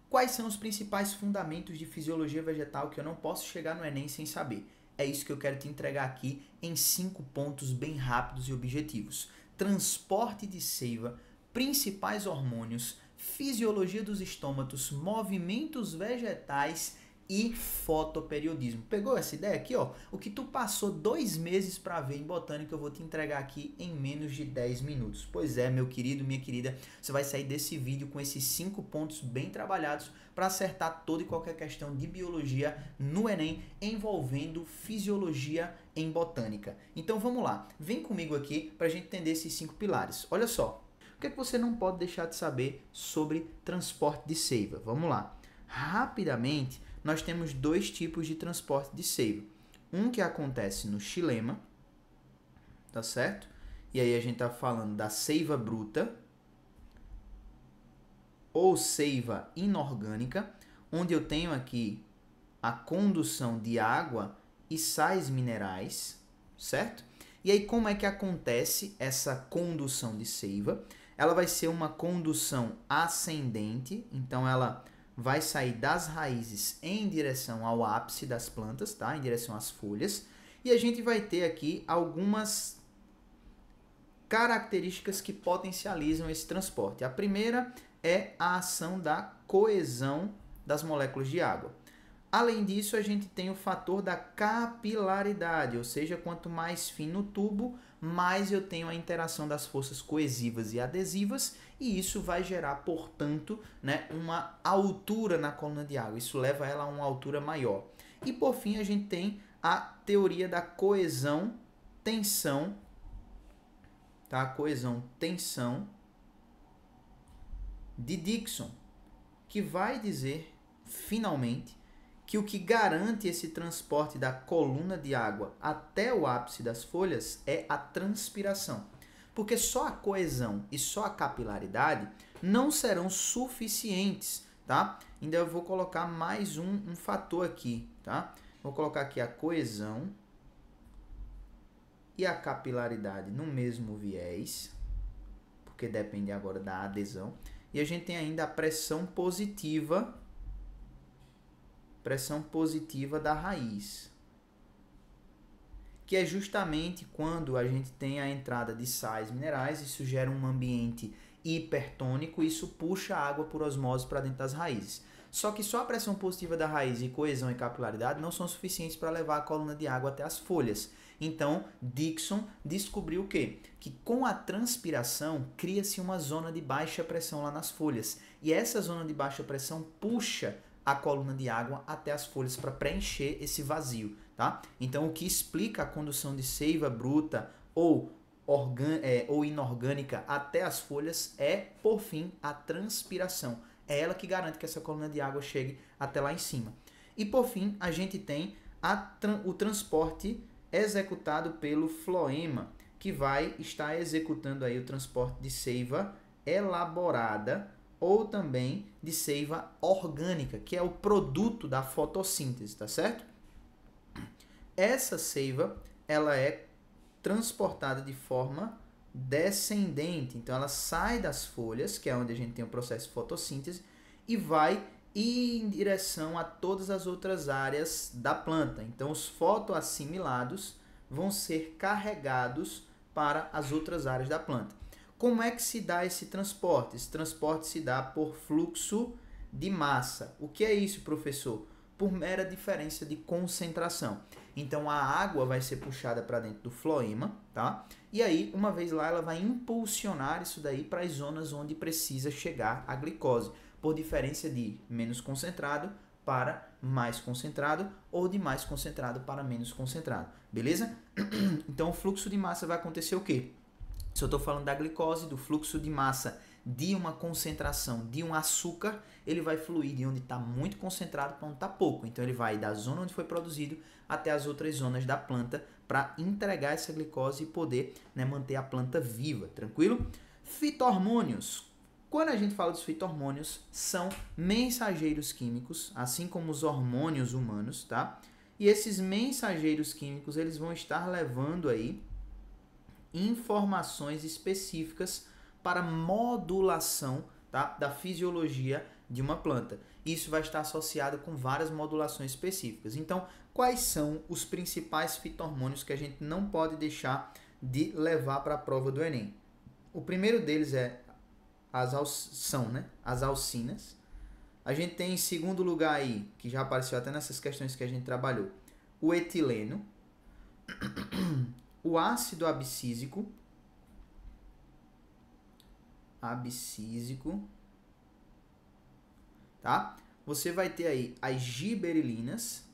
Quais são os principais fundamentos de fisiologia vegetal que eu não posso chegar no Enem sem saber? É isso que eu quero te entregar aqui em 5 pontos bem rápidos e objetivos. Transporte de seiva, principais hormônios, fisiologia dos estômatos, movimentos vegetais e fotoperiodismo. Pegou essa ideia aqui, ó? O que tu passou 2 meses para ver em botânica, eu vou te entregar aqui em menos de 10 minutos. Pois é, meu querido, minha querida, você vai sair desse vídeo com esses 5 pontos bem trabalhados para acertar toda e qualquer questão de biologia no Enem envolvendo fisiologia em botânica. Então vamos lá, vem comigo aqui para a gente entender esses 5 pilares. Olha só, o que é que você não pode deixar de saber sobre transporte de seiva? Vamos lá. Rapidamente, nós temos 2 tipos de transporte de seiva. Um que acontece no xilema, tá certo? E aí a gente tá falando da seiva bruta ou seiva inorgânica, onde eu tenho aqui a condução de água e sais minerais, certo? E aí como é que acontece essa condução de seiva? Ela vai ser uma condução ascendente, então ela vai sair das raízes em direção ao ápice das plantas, tá? Em direção às folhas. E a gente vai ter aqui algumas características que potencializam esse transporte. A primeira é a ação da coesão das moléculas de água. Além disso, a gente tem o fator da capilaridade, ou seja, quanto mais fino o tubo, mais eu tenho a interação das forças coesivas e adesivas, e isso vai gerar, portanto, né, uma altura na coluna de água. Isso leva ela a uma altura maior. E por fim, a gente tem a teoria da coesão-tensão, tá? Coesão-tensão de Dickson, que vai dizer, finalmente, que o que garante esse transporte da coluna de água até o ápice das folhas é a transpiração. Porque só a coesão e só a capilaridade não serão suficientes, tá? Ainda eu vou colocar mais um fator aqui, tá? Vou colocar aqui a coesão e a capilaridade no mesmo viés, porque depende agora da adesão. E a gente tem ainda a pressão positiva da raiz, que é justamente quando a gente tem a entrada de sais minerais, isso gera um ambiente hipertônico, e isso puxa a água por osmose para dentro das raízes. Só que só a pressão positiva da raiz e coesão e capilaridade não são suficientes para levar a coluna de água até as folhas. Então, Dickson descobriu o quê? Que com a transpiração cria-se uma zona de baixa pressão lá nas folhas, e essa zona de baixa pressão puxa a coluna de água até as folhas para preencher esse vazio, tá? Então, o que explica a condução de seiva bruta ou inorgânica até as folhas é, por fim, a transpiração. É ela que garante que essa coluna de água chegue até lá em cima. E, por fim, a gente tem o transporte executado pelo floema, que vai estar executando aí o transporte de seiva elaborada ou também de seiva orgânica, que é o produto da fotossíntese, tá certo? Essa seiva, ela é transportada de forma descendente, então ela sai das folhas, que é onde a gente tem o processo de fotossíntese, e vai ir em direção a todas as outras áreas da planta. Então os fotoassimilados vão ser carregados para as outras áreas da planta. Como é que se dá esse transporte? Esse transporte se dá por fluxo de massa. O que é isso, professor? Por mera diferença de concentração. Então a água vai ser puxada para dentro do floema, tá? E aí, uma vez lá, ela vai impulsionar isso daí para as zonas onde precisa chegar a glicose, por diferença de menos concentrado para mais concentrado ou de mais concentrado para menos concentrado, beleza? Então o fluxo de massa vai acontecer o quê? Se eu estou falando da glicose, do fluxo de massa de uma concentração de um açúcar, ele vai fluir de onde está muito concentrado para onde está pouco. Então ele vai da zona onde foi produzido até as outras zonas da planta para entregar essa glicose e poder, né, manter a planta viva, tranquilo? Fito-hormônios. Quando a gente fala dos fito-hormônios, são mensageiros químicos, assim como os hormônios humanos, tá? E esses mensageiros químicos, eles vão estar levando aí informações específicas para modulação, tá, da fisiologia de uma planta. Isso vai estar associado com várias modulações específicas. Então, quais são os principais fito-hormônios que a gente não pode deixar de levar para a prova do Enem? O primeiro deles são as alcinas. A gente tem em segundo lugar aí, que já apareceu até nessas questões que a gente trabalhou, o etileno, o ácido abscísico, tá? Você vai ter aí as giberelinas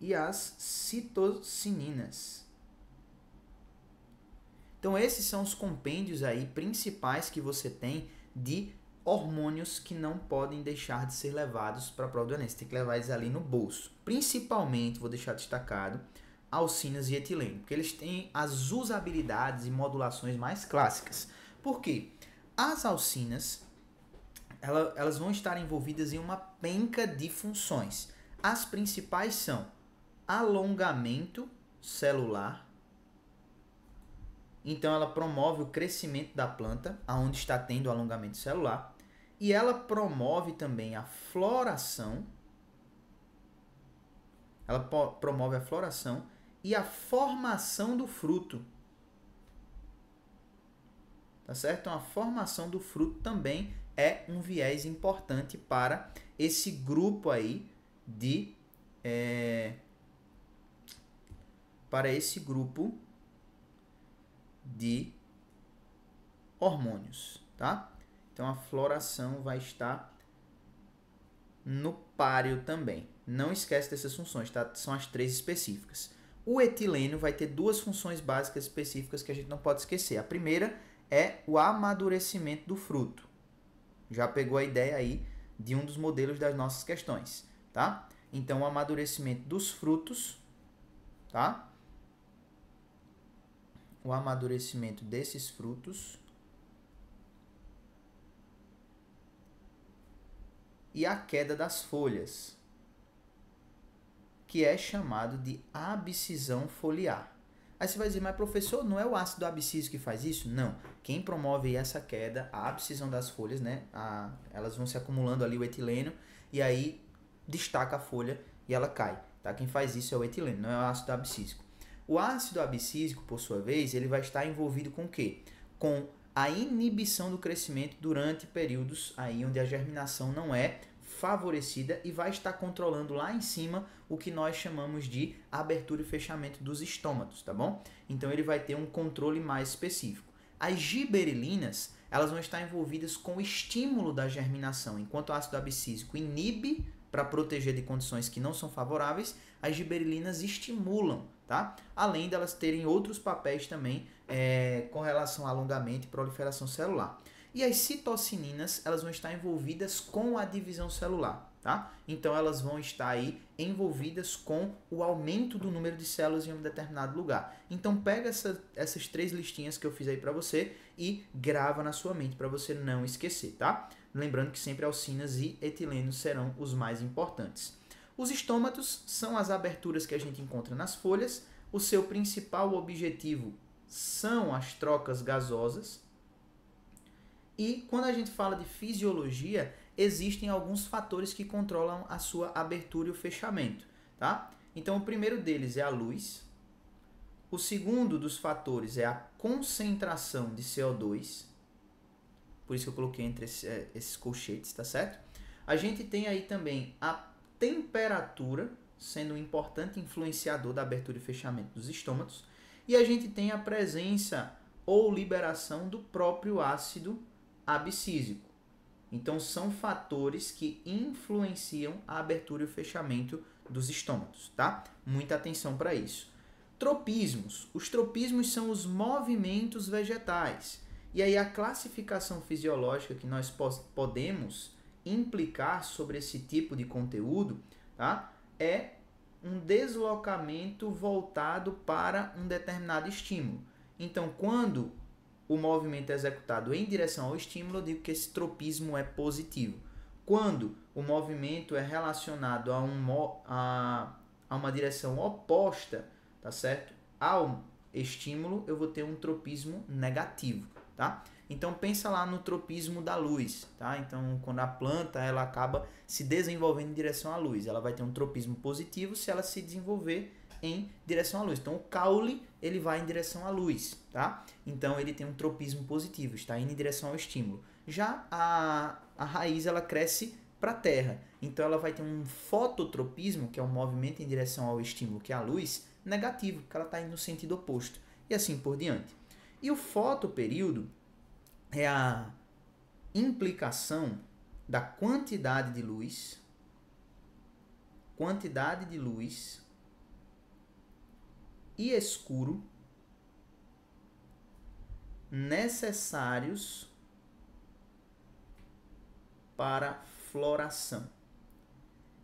e as citocininas. Então esses são os compêndios aí principais que você tem de hormônios que não podem deixar de ser levados para a prova do Enem. Você tem que levar eles ali no bolso. Principalmente, vou deixar destacado, alcinas e etileno, porque eles têm as usabilidades e modulações mais clássicas. Por quê? As alcinas, elas vão estar envolvidas em uma penca de funções. As principais são alongamento celular. Então, ela promove o crescimento da planta, aonde está tendo alongamento celular. E ela promove também a floração. Ela promove a floração e a formação do fruto. Tá certo? Então, a formação do fruto também é um viés importante para esse grupo aí de... de hormônios, tá? Então a floração vai estar no páreo também. Não esquece dessas funções, tá? São as 3 específicas. O etileno vai ter 2 funções básicas específicas que a gente não pode esquecer. A primeira é o amadurecimento do fruto. Já pegou a ideia aí de um dos modelos das nossas questões, tá? Então o amadurecimento dos frutos, tá? O amadurecimento desses frutos e a queda das folhas, que é chamado de abscisão foliar. Aí você vai dizer, mas professor, não é o ácido abscísico que faz isso? Não. Quem promove essa queda, a abscisão das folhas, né? Elas vão se acumulando ali o etileno e aí destaca a folha e ela cai. Tá? Quem faz isso é o etileno, não é o ácido abscísico. O ácido abscísico, por sua vez, ele vai estar envolvido com o quê? Com a inibição do crescimento durante períodos aí onde a germinação não é favorecida e vai estar controlando lá em cima o que nós chamamos de abertura e fechamento dos estômatos, tá bom? Então ele vai ter um controle mais específico. As giberelinas, elas vão estar envolvidas com o estímulo da germinação, enquanto o ácido abscísico inibe para proteger de condições que não são favoráveis, as giberelinas estimulam, tá? Além delas terem outros papéis também com relação a alongamento e proliferação celular. E as citocininas, elas vão estar envolvidas com a divisão celular, tá? Então elas vão estar aí envolvidas com o aumento do número de células em um determinado lugar. Então pega essas 3 listinhas que eu fiz aí para você e grava na sua mente para você não esquecer, tá? Lembrando que sempre alcinas e etilenos serão os mais importantes. Os estômatos são as aberturas que a gente encontra nas folhas. O seu principal objetivo são as trocas gasosas. E quando a gente fala de fisiologia, existem alguns fatores que controlam a sua abertura e o fechamento, tá? Então o primeiro deles é a luz. O segundo dos fatores é a concentração de CO2. Por isso que eu coloquei entre esses colchetes, tá certo? A gente tem aí também a temperatura, sendo um importante influenciador da abertura e fechamento dos estômatos. E a gente tem a presença ou liberação do próprio ácido abscísico. Então, são fatores que influenciam a abertura e o fechamento dos estômatos, tá? Muita atenção para isso. Tropismos. Os tropismos são os movimentos vegetais. E aí a classificação fisiológica que nós podemos implicar sobre esse tipo de conteúdo, tá? É um deslocamento voltado para um determinado estímulo. Então, quando o movimento é executado em direção ao estímulo, eu digo que esse tropismo é positivo. Quando o movimento é relacionado a uma direção oposta, tá certo? Ao estímulo, eu vou ter um tropismo negativo, tá? Então pensa lá no tropismo da luz, tá? Então quando a planta ela acaba se desenvolvendo em direção à luz, ela vai ter um tropismo positivo se ela se desenvolver em direção à luz. Então o caule ele vai em direção à luz, tá? Então ele tem um tropismo positivo, está indo em direção ao estímulo. Já a raiz ela cresce para a terra, então ela vai ter um fototropismo, que é um movimento em direção ao estímulo, que é a luz, negativo, porque ela está indo no sentido oposto, e assim por diante. E o fotoperíodo é a implicação da quantidade de luz e escuro necessários para floração.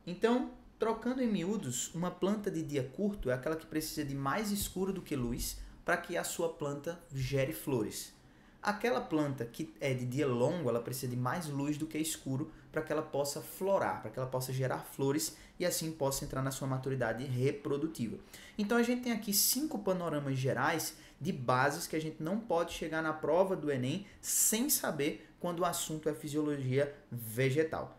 Então, trocando em miúdos, uma planta de dia curto é aquela que precisa de mais escuro do que luz para que a sua planta gere flores. Aquela planta que é de dia longo, ela precisa de mais luz do que escuro para que ela possa florar, para que ela possa gerar flores e assim possa entrar na sua maturidade reprodutiva. Então a gente tem aqui 5 panoramas gerais de bases que a gente não pode chegar na prova do Enem sem saber quando o assunto é fisiologia vegetal.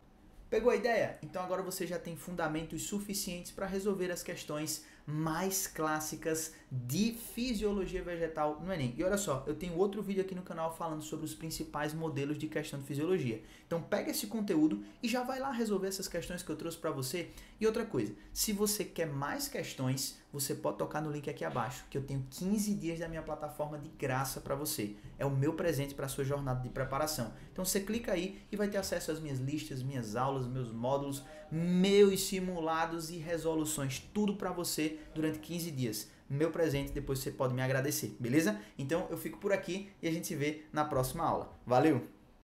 Pegou a ideia? Então agora você já tem fundamentos suficientes para resolver as questões mais clássicas de fisiologia vegetal no Enem. E olha só, eu tenho outro vídeo aqui no canal falando sobre os principais modelos de questão de fisiologia. Então pega esse conteúdo e já vai lá resolver essas questões que eu trouxe para você. E outra coisa, se você quer mais questões, você pode tocar no link aqui abaixo, que eu tenho 15 dias da minha plataforma de graça para você. É o meu presente para a sua jornada de preparação. Então você clica aí e vai ter acesso às minhas listas, minhas aulas, meus módulos, meus simulados e resoluções, tudo para você durante 15 dias. Meu presente, depois você pode me agradecer, beleza? Então eu fico por aqui e a gente se vê na próxima aula. Valeu!